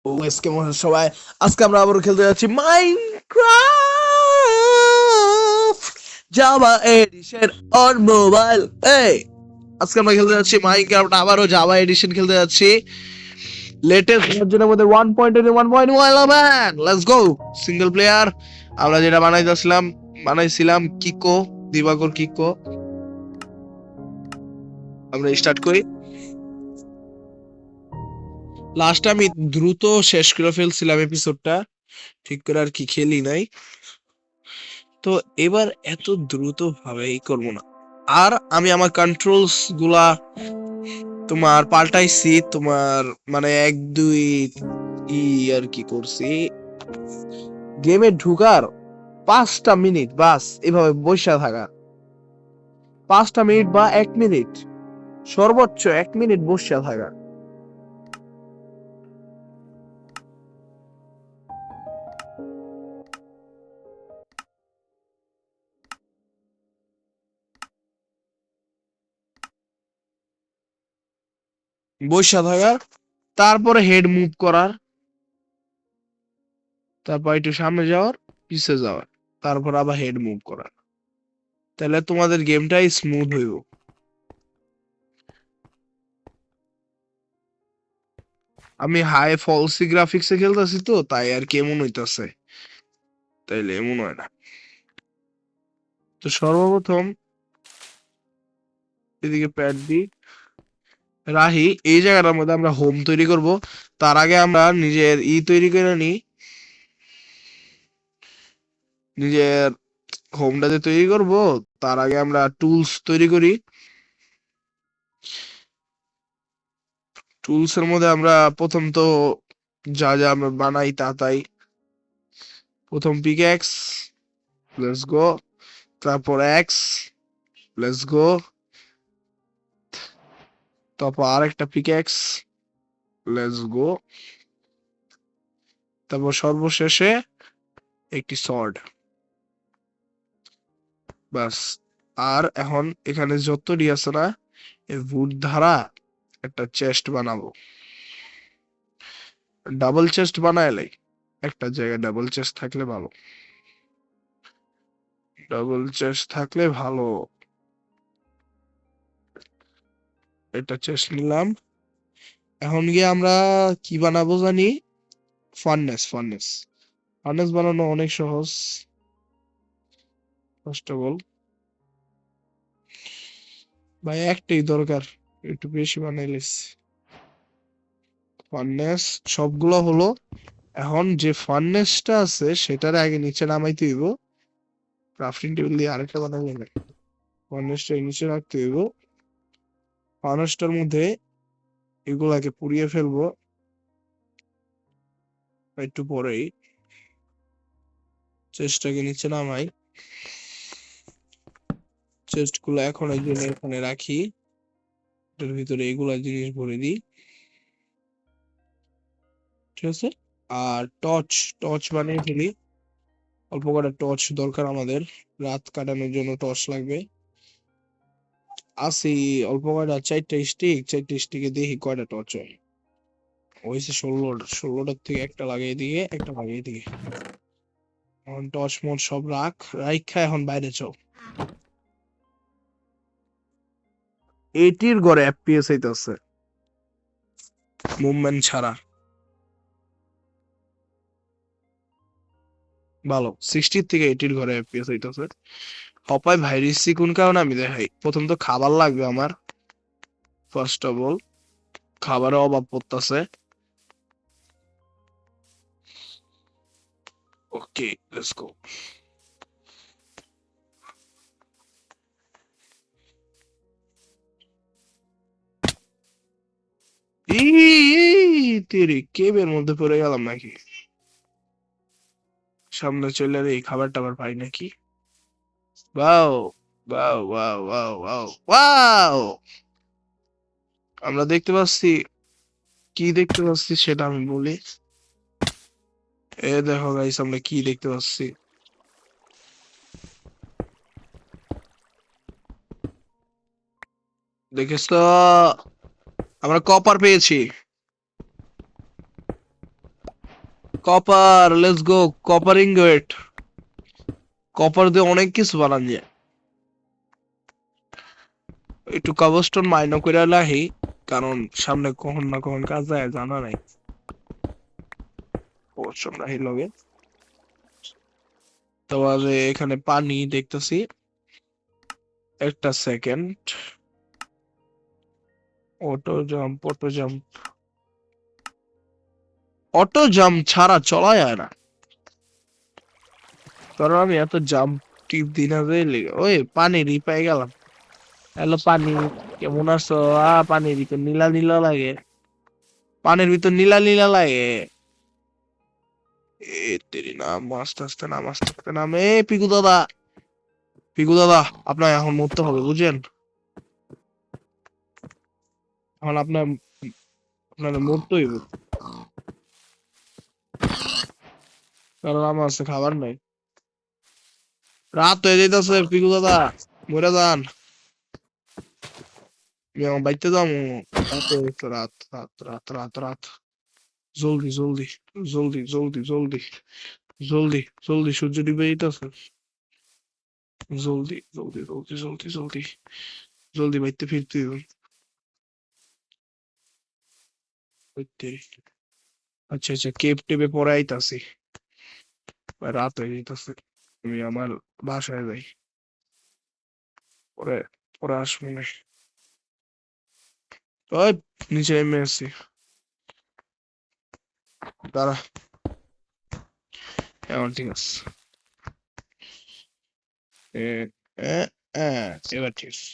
OS কেমন আছেন সবাই? আজকে আমরা আবারও খেলতে যাচ্ছি Minecraft Java Edition on mobile. আজকে আমরা খেলতে যাচ্ছি মাইনক্রাফট, আবারও জাভা এডিশন খেলতে যাচ্ছি লেটেস্ট ভার্সনের মধ্যে 1.1.11। Let's go. সিঙ্গেল প্লেয়ার আমরা যেটা বানাইছিলাম কিকো, দিবাকর কিকো। আমরা স্টার্ট করি। লাস্ট আমি দ্রুত শেষ করে ফেলছিলাম এপিসোডটা, ঠিক করে আর কি খেলি নাই। তো এবার এত দ্রুত ভাবে করবো না। আর আমি আমার কন্ট্রোলস গুলা তোমার পাল্টাইছি, তোমার মানে 1 2 ই আর কি করছি। গেমে ঢুকার 5টা মিনিট বাস এভাবে বসে থাকা, 5টা মিনিট বা 1 মিনিট, সর্বোচ্চ 1 মিনিট বসে থাকা। বসে থাকার, তারপরে হেড মুভ করার, তারপর একটু সামনে যাওয়ার, পিছে যাওয়ার, তারপর আবার হেড মুভ করার। তাহলে তোমাদের গেমটাই স্মুথ হইব। আমি হাই ফলসি গ্রাফিক্সে খেলতেছি তো তাই আর কি এমন হইতাছে, তাইলে এমন হয় না। তো সর্বপ্রথম এদিকে প্যাড দি রাহি, এই জায়গাটার মধ্যে আমরা হোম তৈরি করব। তার আগে আমরা নিজের তৈরি করে নি, নিজের হোমটা যে তৈরি করব তার আগে আমরা টুলস তৈরি করি। টুলস এর মধ্যে আমরা প্রথম তো যা যা আমরা বানাই তাই। প্রথম পিকঅ্যাক্স, লেটস গো। তারপর এক্স, লেটস গো। তারপর আরেকটা পিকঅ্যাক্স, লেটস গো। তারপর সর্বশেষে একটি সর্ড, বাস। আর এখন এখানে যতটি আছে না, এই উড দ্বারা একটা চেস্ট বানাবো। ডাবল চেস্ট বানাইলে একটা জায়গায় ডাবল চেস্ট থাকলে ভালো, ডাবল চেস্ট থাকলে ভালো। এটা চেস্ট নিলাম। এখন গিয়ে আমরা কি বানাবো জানি, ফার্নেস ফার্নেস বানানো অনেক সহজ। ফার্স্ট অফ অল ভাই একটাই দরকার, একটু বেশি বানাইলিস। ফার্নেস সবগুলো হলো। এখন যে ফার্নেসটা আছে সেটার আগে নিচে নামাইতে হইব। ক্রাফটিং টেবিল দিয়ে আরেকটা বানাইলে না, ফার্নেসটা নিচে রাখতে হইব। ফার্নেসটার মধ্যে এগুলাকে পুড়িয়ে ফেলবো একটু পরেই। চেস্টটাকে নিচে নামাই, চেস্ট গুলো এখন এই জন্য এখানে রাখি, এটার ভিতরে এগুলা জিনিস ভরে দিই, ঠিক আছে। আর টর্চ, টর্চ বানিয়ে ফেলি। অল্প কটা টর্চ দরকার আমাদের, রাত কাটানোর জন্য টর্চ লাগবে। আসি অল্প কয়টা, 4টা স্টিকে দেখি কয়টা টর্চ হয়। হয়েছে 16টার থেকে একটা লাগিয়ে দিয়ে একটা লাগিয়ে দিয়ে। এখন টর্চ মোট সব রাখা এখন বাইরে চল। এটির ঘরে এফপিএস হইতাছে মুভমেন্ট ছাড়া, ভালো। 60 থেকে 80 ঘরে এফপিএস হইতাছে। হপায় ভাইরিসি কোন কারণে আমি দেখাই। প্রথম তো খাবার লাগবে আমার, ফার্স্ট অফ অল খাবারের অভাব পড়তাছে। ওকে, লেটস গো। তেরে কেবের মধ্যে পড়ে গেলাম নাকি? সামনে চলে এই খাবার টাবার পাই নাকি? Wow wow wow wow wow wow, আমরা দেখতে পাচ্ছি। কি দেখতে পাচ্ছি সেটা আমি বলি। এ দেখো গাইস, আমরা কি দেখতে পাচ্ছি। দেখিস তো, আমরা কপার পেয়েছি। Copper, let's go. Copper ingot. Copper দিয়ে অনেক কিছু বানান যায়। একটু কবস্টোন মাইনো করে লাহি, কারণ সামনে কখন না কখন কাজ যায় জানা নাই। কবস্টোন রাহি লগে। তোমার এখানে পানি দেখতেছি। একটা second. Auto jump, auto jump. Auto jump ছাড়া চলা যায় না, কারণ আমি এত জাম্প টিপ দিই না যে ওই পানির পাই গেলাম। হ্যালো পানি, কেমন আছো? পানির ভিতর নীলা নীলা লাগে। পানির ভিতর নীলা নীলা লাগে। এ তেরি নাম, আস্তে আস্তে নাম, আস্তে আস্তে নাম। পিকু দাদা, পিকু দাদা, আপনার এখন মরতে হবে বুঝছেন। এখন আপনার মরতে হইব, কারণ আমার কাছে খাবার নাই। রাত হয়ে যাইতেছে পিকু দাদা, মরে যান। আমি এখন বাইতে যাবো। রাত হয়ে গেছে, রাত রাত রাত রাত রাত। জলদি জলদি জলদি জলদি জলদি জলদি জলদি, সূর্য ডুবে যেতেছে। জলদি জলদি জলদি জলদি জলদি জলদি বাইতে ফিরতে হইব। আচ্ছা আচ্ছা, কেপ টেপে পরে আইতাছি। রাত হয়ে যেতেছে, আমি আমার বাসায় যাই। পরে পরে আসবো না। ওই নিচে নেমে আসছি, দাঁড়া। এখন ঠিক আছে। এ, এ, এ, এবার ঠিক আছে।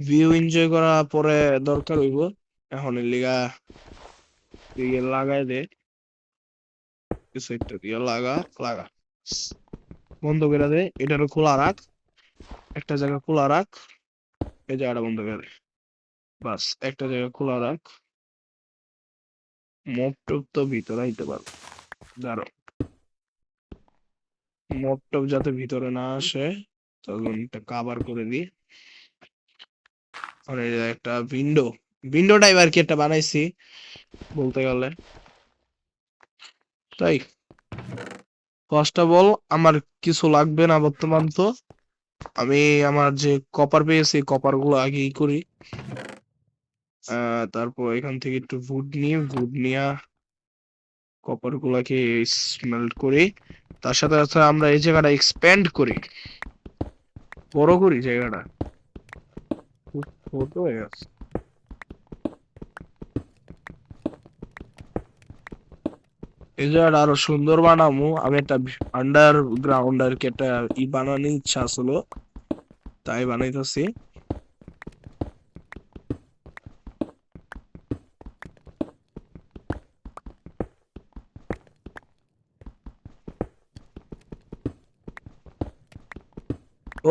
ভিউ এনজয় করা পরে দরকার হইব। এখন এর লিগা দিয়ে লাগাই দে, সেটটা দিয়ে লাগা লাগা। বন্ধ করে দে, এটারও খোলা রাখ। একটা জায়গা খোলা রাখ, এই জায়গাটা বন্ধ করে দে। বাস, একটা জায়গা খোলা রাখ। মপ টপ তো ভিতরে আইতে পারবে, দাঁড়ো। মপ টপ যাতে ভিতরে না আসে, তখন একটা কাভার করে দিই। আর এই যে একটা উইন্ডো, উইন্ডো টাইপ আর কি একটা বানাইছি বলতে গেলে। তাই ফার্স্ট অফ অল আমার কিছু লাগবে না বর্তমান। তো আমি আমার যে কপার পেয়েছি, কপার গুলো আগে ই করি। তারপর এখান থেকে একটু ভুড নিয়ে কপার গুলাকে স্মেল্ট করি। তার সাথে সাথে আমরা এই জায়গাটা এক্সপ্যান্ড করি, বড় করি জায়গাটা। খুব ছোট হয়ে গেছে। এই জায়গাটা আরো সুন্দর বানামু। আমি একটা আন্ডারগ্রাউন্ড আর কি একটা বানানোর ইচ্ছা আসলো, তাই বানাইতেছি।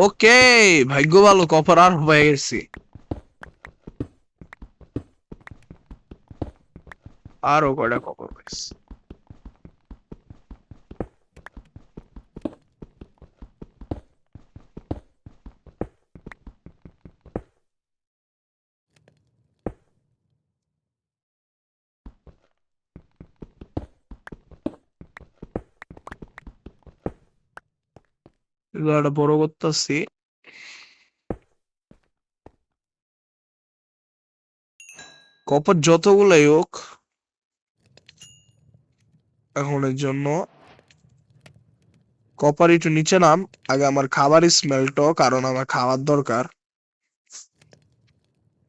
ওকে, ভাগ্য ভালো, কপার আর হয়ে গেছি। আরো কয়টা কপার পাইছি। জায়গাটা বড় করতেছি। কপার যতগুলাই হোক এখনের জন্য, কপার একটু নিচে নাম। আগে আমার খাবার স্মেলটো, কারণ আমার খাবার দরকার।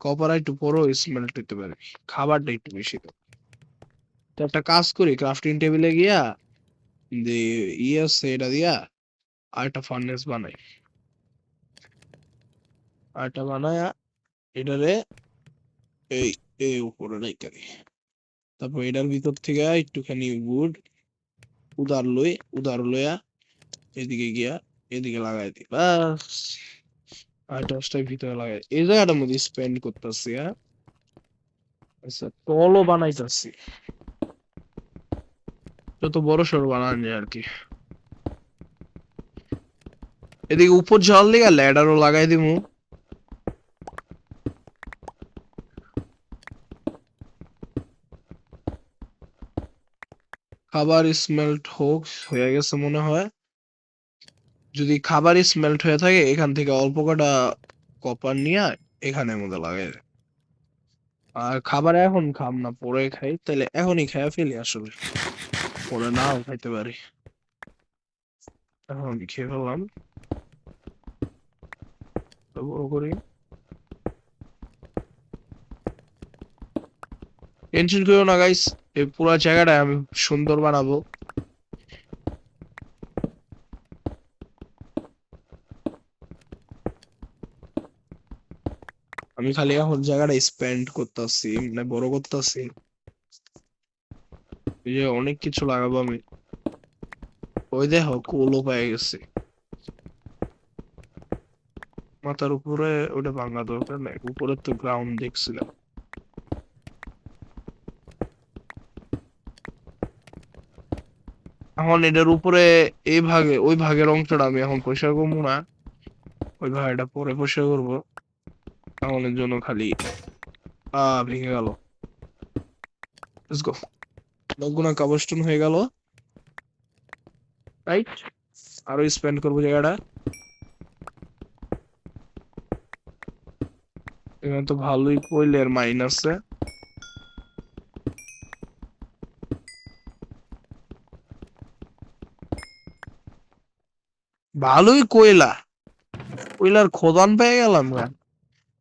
কপার একটু বড় স্মেলট হইতে পারে, খাবারটা একটু বেশি তো। তো একটা কাজ করি, ক্রাফটিং টেবিলে গিয়া যে আছে এটা দিয়া আর একটা ফার্নেস বানাই। আর একটা বানায়া এটারে এই এই উপরে রাইখা দিই। তারপর এটার ভিতর থেকে একটুখানি উদার লইয়া এদিকে গিয়া এদিকে লাগাই দিই, বাস। আর টসটাই ভিতরে লাগাই, এই জায়গাটার মধ্যে স্পেন্ড করতেছি। হ্যাঁ, আচ্ছা, তলও বানাইতেছি, যত বড় সড়ো বানান যায় আর কি। এদিকে উপর জল দিকে ল্যাডারও লাগাই দিমু। খাবার স্মেল্ট হোক, হয়ে গেছে মনে হয়। যদি খাবার স্মেল্ট হয়ে থাকে এখান থেকে অল্প কটা কপার নিয়ে এখানের মধ্যে লাগাই দে। আর খাবার এখন খাম না, পরে খাই, তাহলে এখনই খাইয়া ফেলি আসলে, পরে নাও খাইতে পারি। এখন খেয়ে ফেললাম, বড় করি। টেনশন করো না গাইস, এই পুরো জায়গাটা আমি সুন্দর বানাবো। আমি খালি এখন জায়গাটা স্পেন্ড করতেছি, মানে বড় করতেছি। এই যে অনেক কিছু লাগাবো আমি। ওই দেখো কোলও পেয়ে গেছে মাথার উপরে, ওটা ভাঙা দরকার নাই, উপরে তো গ্রাউন্ড দেখছিলাম। এখন এটার উপরে এই ভাগে, ওই ভাগের অংশটা আমি এখন পরিষ্কার করবো না, ওই ভাগটা পরে পরিষ্কার করবো। এখন এর জন্য খালি ভেঙে গেল। লেটস গো, অনেকগুলো কাবস্টোন হয়ে গেল, রাইট। আরো স্পেন্ড করবো জায়গাটা। এখানে তো ভালোই কোয়েলের মাইন আছে। ভালোই কোয়লা, কোয়লার খোদান পেয়ে গেলাম গা।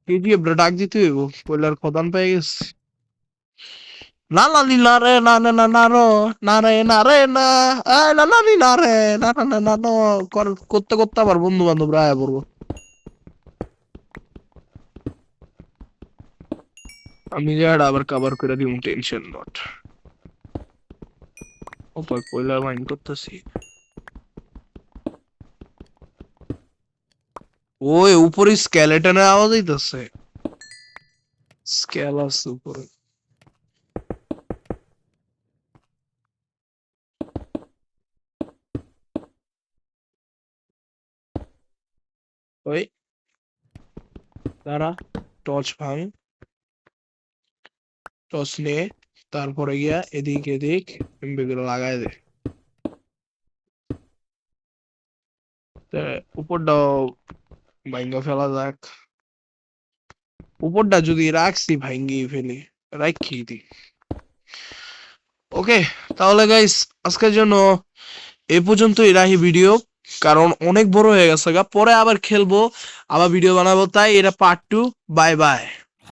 কেজিএফ ডাক দিতে হইব, কোয়লার খোদান পেয়ে গেছি। না না নি না রে, না না না না রো, না রে না রে না, না না নি না রে, না না না না না, করতে করতে আবার বন্ধু বান্ধব আয়া পড়বো। আমি জায়গাটা আবার কভার করে দিব, টেনশন নট। ওপর কোয়লার মাইন করতেছি। ওই উপরে স্কেলেটনের আওয়াজ হইতেছে, স্কেল আছে উপরে। ওই তারা টর্চ ভাঙ, টর্চ নিয়ে তারপরে গিয়া এদিক এদিক এমবিগুলো লাগাই দে। উপরটাও ভাঙ্গা ফেলা যাক, উপরটা যদি রাখছি ভাঙ্গি ফেলি, রাখি দি। ওকে, তাহলে গাইস আজকের জন্য এই পর্যন্তই রাখি ভিডিও, কারণ অনেক বড় হয়ে গেছে গা, পরে আবার খেলবো, আবার ভিডিও বানাবো, তাই এটা পার্ট 2। Bye bye.